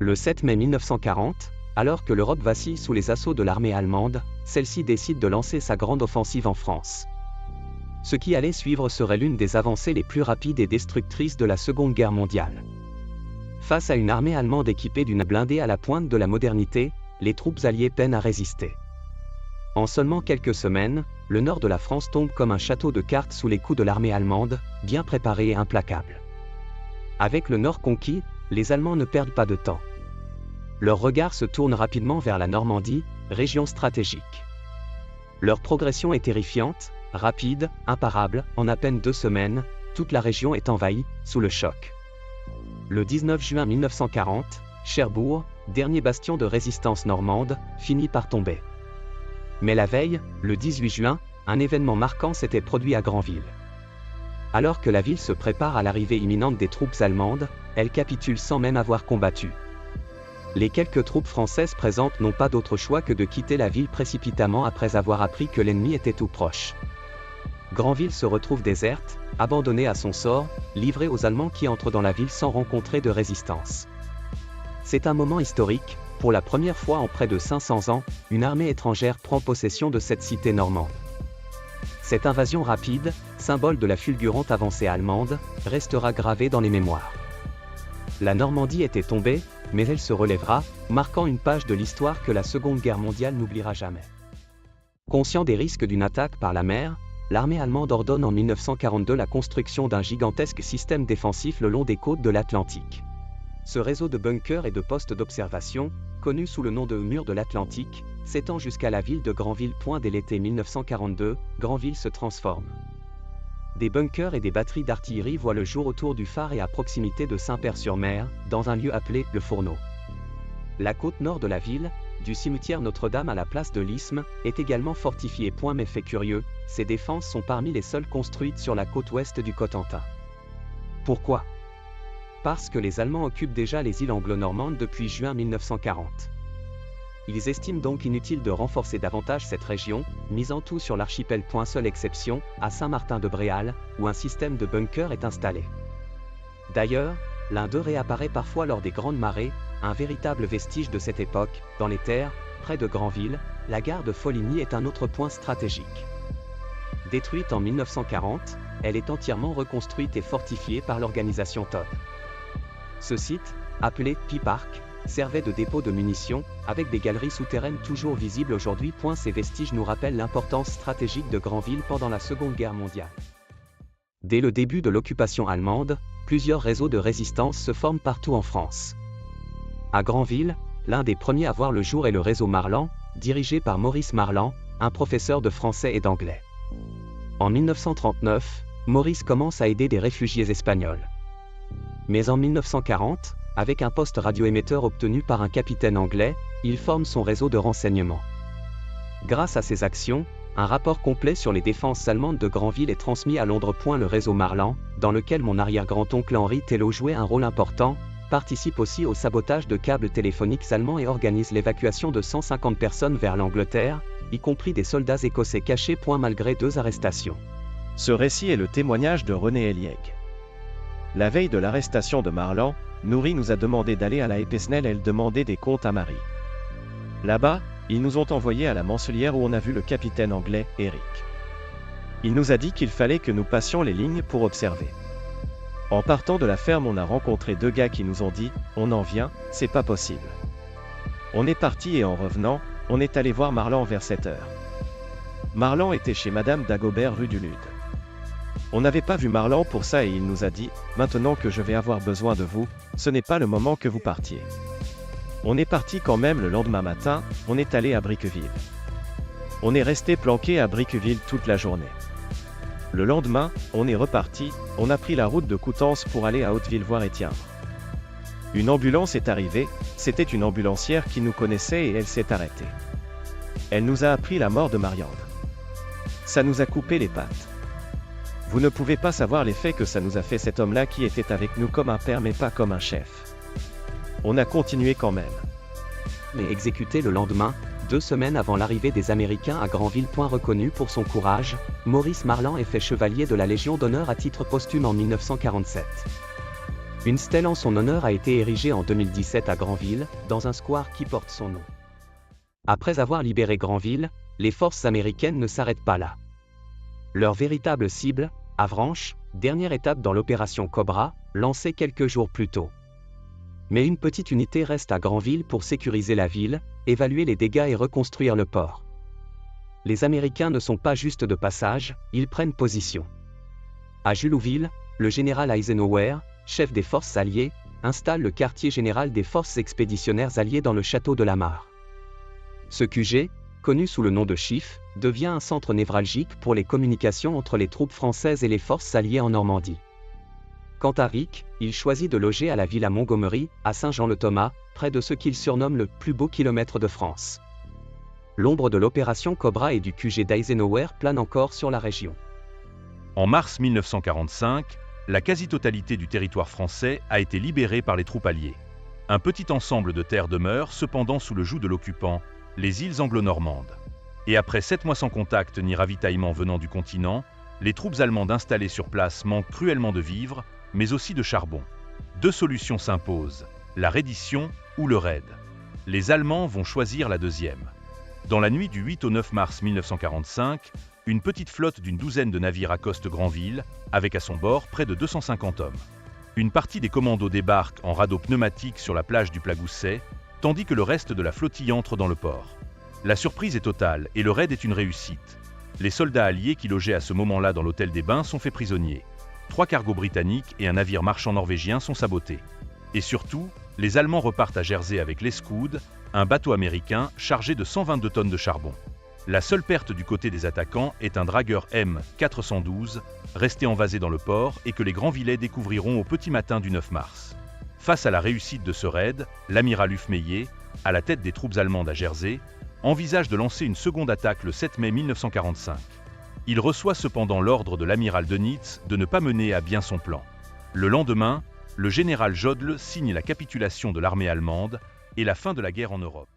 Le 7 mai 1940, alors que l'Europe vacille sous les assauts de l'armée allemande, celle-ci décide de lancer sa grande offensive en France. Ce qui allait suivre serait l'une des avancées les plus rapides et destructrices de la Seconde Guerre mondiale. Face à une armée allemande équipée d'une blindée à la pointe de la modernité, les troupes alliées peinent à résister. En seulement quelques semaines, le nord de la France tombe comme un château de cartes sous les coups de l'armée allemande, bien préparée et implacable. Avec le nord conquis, les Allemands ne perdent pas de temps. Leur regard se tourne rapidement vers la Normandie, région stratégique. Leur progression est terrifiante, rapide, imparable, en à peine 2 semaines, toute la région est envahie, sous le choc. Le 19 juin 1940, Cherbourg, dernier bastion de résistance normande, finit par tomber. Mais la veille, le 18 juin, un événement marquant s'était produit à Granville. Alors que la ville se prépare à l'arrivée imminente des troupes allemandes, elle capitule sans même avoir combattu. Les quelques troupes françaises présentes n'ont pas d'autre choix que de quitter la ville précipitamment après avoir appris que l'ennemi était tout proche. Granville se retrouve déserte, abandonnée à son sort, livrée aux Allemands qui entrent dans la ville sans rencontrer de résistance. C'est un moment historique, pour la première fois en près de 500 ans, une armée étrangère prend possession de cette cité normande. Cette invasion rapide, symbole de la fulgurante avancée allemande, restera gravée dans les mémoires. La Normandie était tombée, mais elle se relèvera, marquant une page de l'histoire que la Seconde Guerre mondiale n'oubliera jamais. Conscient des risques d'une attaque par la mer, l'armée allemande ordonne en 1942 la construction d'un gigantesque système défensif le long des côtes de l'Atlantique. Ce réseau de bunkers et de postes d'observation, connu sous le nom de mur de l'Atlantique, s'étend jusqu'à la ville de Granville. Dès l'été 1942, Granville se transforme. Des bunkers et des batteries d'artillerie voient le jour autour du phare et à proximité de Saint-Père-sur-Mer, dans un lieu appelé le Fourneau. La côte nord de la ville, du cimetière Notre-Dame à la place de l'Isthme, est également fortifiée. Mais fait curieux, ces défenses sont parmi les seules construites sur la côte ouest du Cotentin. Pourquoi ? Parce que les Allemands occupent déjà les îles anglo-normandes depuis juin 1940. Ils estiment donc inutile de renforcer davantage cette région, misant tout sur l'archipel. Seule exception, à Saint-Martin-de-Bréal, où un système de bunkers est installé. D'ailleurs, l'un d'eux réapparaît parfois lors des grandes marées, un véritable vestige de cette époque, dans les terres, près de Granville, la gare de Foligny est un autre point stratégique. Détruite en 1940, elle est entièrement reconstruite et fortifiée par l'organisation Todt. Ce site, appelé Pi-Park, servait de dépôt de munitions, avec des galeries souterraines toujours visibles aujourd'hui. Ces vestiges nous rappellent l'importance stratégique de Granville pendant la Seconde Guerre mondiale. Dès le début de l'occupation allemande, plusieurs réseaux de résistance se forment partout en France. À Granville, l'un des premiers à voir le jour est le réseau Marlan, dirigé par Maurice Marlan, un professeur de français et d'anglais. En 1939, Maurice commence à aider des réfugiés espagnols. Mais en 1940, avec un poste radioémetteur obtenu par un capitaine anglais, il forme son réseau de renseignement. Grâce à ses actions, un rapport complet sur les défenses allemandes de Granville est transmis à Londres. Le réseau Marlan, dans lequel mon arrière-grand-oncle Henri Tello jouait un rôle important, participe aussi au sabotage de câbles téléphoniques allemands et organise l'évacuation de 150 personnes vers l'Angleterre, y compris des soldats écossais cachés. Malgré 2 arrestations. Ce récit est le témoignage de René Elieg. La veille de l'arrestation de Marlan, Nourri nous a demandé d'aller à la Épesnel et demander des comptes à Marie. Là-bas, ils nous ont envoyés à la Mansulière où on a vu le capitaine anglais, Eric. Il nous a dit qu'il fallait que nous passions les lignes pour observer. En partant de la ferme, on a rencontré 2 gars qui nous ont dit « On en vient, c'est pas possible ». On est parti et en revenant, on est allé voir Marlan vers 7 heures. Marlan était chez Madame Dagobert rue du Lude. On n'avait pas vu Marlan pour ça et il nous a dit « Maintenant que je vais avoir besoin de vous, ce n'est pas le moment que vous partiez ». On est parti quand même le lendemain matin, on est allé à Briqueville. On est resté planqué à Briqueville toute la journée. Le lendemain, on est reparti, on a pris la route de Coutances pour aller à Hauteville voir Étienne. Une ambulance est arrivée, c'était une ambulancière qui nous connaissait et elle s'est arrêtée. Elle nous a appris la mort de Marianne. Ça nous a coupé les pattes. Vous ne pouvez pas savoir l'effet que ça nous a fait cet homme-là qui était avec nous comme un père mais pas comme un chef. On a continué quand même. Mais exécuté le lendemain, 2 semaines avant l'arrivée des Américains à Granville. Reconnu pour son courage, Maurice Marlan est fait chevalier de la Légion d'honneur à titre posthume en 1947. Une stèle en son honneur a été érigée en 2017 à Granville, dans un square qui porte son nom. Après avoir libéré Granville, les forces américaines ne s'arrêtent pas là. Leur véritable cible, Avranches, dernière étape dans l'opération Cobra, lancée quelques jours plus tôt. Mais une petite unité reste à Granville pour sécuriser la ville, évaluer les dégâts et reconstruire le port. Les Américains ne sont pas juste de passage, ils prennent position. À Julouville, le général Eisenhower, chef des forces alliées, installe le quartier général des forces expéditionnaires alliées dans le château de la Mare. Ce QG, connu sous le nom de Chiffre, devient un centre névralgique pour les communications entre les troupes françaises et les forces alliées en Normandie. Quant à Rick, il choisit de loger à la villa Montgomery, à Saint-Jean-le-Thomas, près de ce qu'il surnomme le plus beau kilomètre de France. L'ombre de l'opération Cobra et du QG d'Eisenhower plane encore sur la région. En mars 1945, la quasi-totalité du territoire français a été libérée par les troupes alliées. Un petit ensemble de terres demeure cependant sous le joug de l'occupant, les îles anglo-normandes. Et après 7 mois sans contact ni ravitaillement venant du continent, les troupes allemandes installées sur place manquent cruellement de vivres, mais aussi de charbon. Deux solutions s'imposent, la reddition ou le raid. Les Allemands vont choisir la deuxième. Dans la nuit du 8 au 9 mars 1945, une petite flotte d'une douzaine de navires accoste Granville, avec à son bord près de 250 hommes. Une partie des commandos débarque en radeau pneumatique sur la plage du Plagousset, tandis que le reste de la flottille entre dans le port. La surprise est totale et le raid est une réussite. Les soldats alliés qui logeaient à ce moment-là dans l'hôtel des Bains sont faits prisonniers. 3 cargos britanniques et un navire marchand norvégien sont sabotés. Et surtout, les Allemands repartent à Jersey avec l'Escoude, un bateau américain chargé de 122 tonnes de charbon. La seule perte du côté des attaquants est un dragueur M412, resté envasé dans le port et que les Granvillais découvriront au petit matin du 9 mars. Face à la réussite de ce raid, l'amiral Hufmeyer, à la tête des troupes allemandes à Jersey, envisage de lancer une seconde attaque le 7 mai 1945. Il reçoit cependant l'ordre de l'amiral Dönitz de ne pas mener à bien son plan. Le lendemain, le général Jodl signe la capitulation de l'armée allemande et la fin de la guerre en Europe.